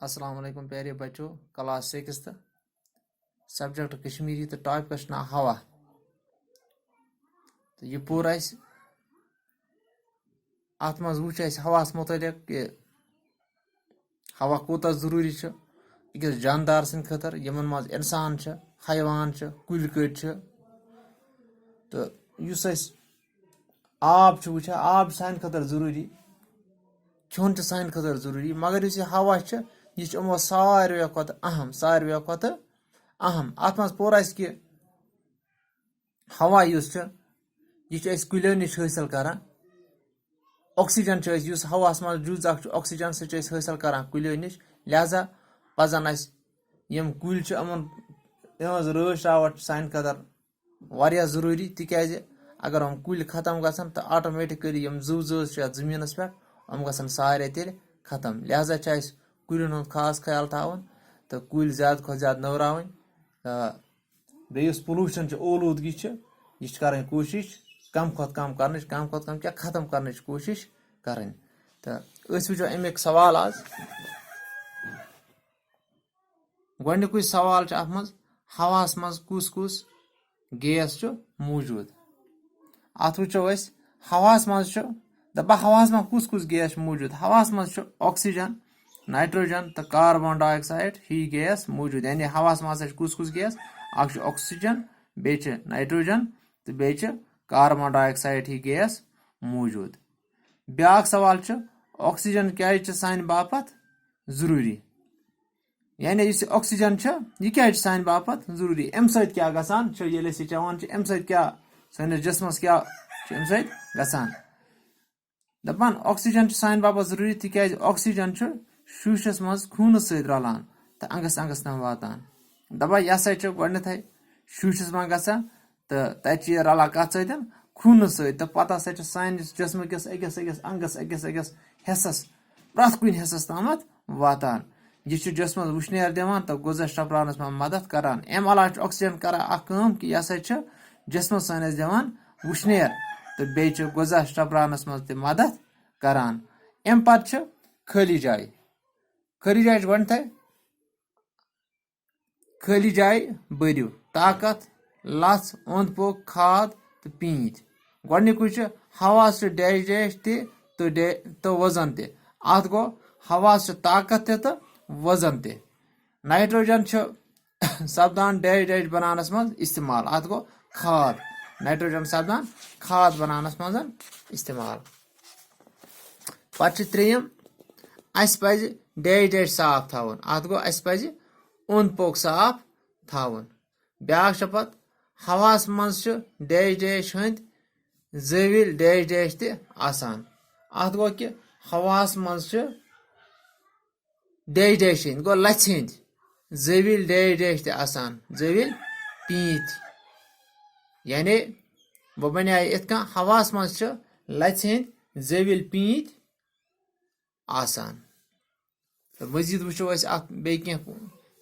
अस्सलाम वालेकुम प्यारे बच्चों। क्लास 6 सब्जेक्ट कश्मीरी तो टॉपिक ना हवा। तो यह पूरा अत मज वुच हवास मुतलिक कि हवा कोता जरूरी अकिस जानदार सद खतर यमन मज इंसान हैवान कुल कट। तो युस आब वुचा आब सान खतर जरूरी, खोन सान खतर जरूरी, मगर इस हवा यह यमो सारे खुद अहम अहम। अत मज पोर कि हवा यह कुल्यो नश हासिल कर ऑक्सीजन हवास मज जुज ऑक्सीजन सह हासिल कर कुल्यो नश। लिहाजा पजन यम कुल यमन रच रावट सान खतर वारिया जरूरी, तिकाज अगर हम कुल खत्म गसन तो ऑटोमेटिकली यम जू जमीनस पे हम गसन सारे तेल खत्म। लिहाजा कुलन हुंद खास ख्याल थवन तो कुल ज्यादा खुद ज्यादा नवरावन। बेस पोलूशन ओलूदगी यह कर कोशिश कम खुद कम कर, कम खुद कम क्या खत्म कर कोशिश कर। तो वो अमिक सवाल आज गोडनिकुय सवाल अत मज हवास मज कुस कुस गैस मौजूद। अत वो हवास मज दपा हवास मज कुस कुस गैस मौजूद। हवास मज ऑक्सीजन, नाइट्रोजन तो कार्बन डाइऑक्साइड ही गैस मौजूद। यानी हवास मज कुस कुस गैस, ऑक्सीजन बे नाइट्रोजन तो बे कार्बन डाइऑक्साइड ही गैस मौजूद। ब्या सवाल ऑक्सीजन क्या सान बापत जरूरी, यानी इस ऑक्सीजन यह क्या सान बापत जरूरी। अम सत क्या गसान ये चवान अम सत क्या सैनिस जिस्मस क्या अम सत गसान। दपान ऑक्सीजन सान बापत जरूरी तिकाज ऑक्सीजन शीशस मज खूनस सत रलान तो अंगस अंगस तम वातान। दपा यह हसा गोडनेथ शीशस मज गसान तो तत रलान कत सत खूनस सत तो पत हसा सानिस जिस्म किस अकिस अकिस अंगस अकिस अकिस हिस्सस प्रथ कुन हिस्सस तामत वातान। यह जिस्मस वुशनेर दिवान तो गुजा टपरानस में मदद करान। अम अलावा ऑक्सीजन करान कि यह हसा जिस्मस सानिस दिवान वुशनेर तो बे गुजा टपरानस मज त मदद करान। अम पत खाली जाय, खाली जाय गोडनेथ खाली जाय बरियो ताकत लथ ओंद पोक खाद तो पीत। गोडनिकुय हवास डैश डैश तो वजन त। अत गो हवास ताकत तो वजन त। नाइट्रोजन सपदान डैश डैश बनानस मज इस्तेमाल। अत गो खाद, नाइट्रोजन सपदान खाद बनानस मज इस्तेमाल। पत त्रेयम अस पज डैश डैश साफ थवन। अत गो अस पज ओंद पोक साफ थवन। ब्या पत हवास मज डैश डैश हंद जविल डैश डैश त आसान। अत गो कि हवास मज डैश डैश हंद गो लथ हंद जविल डैश डैश त आसान, जविल पीत। यानी वो बन इत हवास मज लथ हंद जविल पीत आसान। तो मजीद वो बे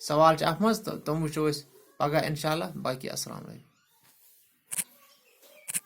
सवाल अत मज तो तुम वो पगह इंशाल्लाह। बाकी अस्सलाम वालेकुम।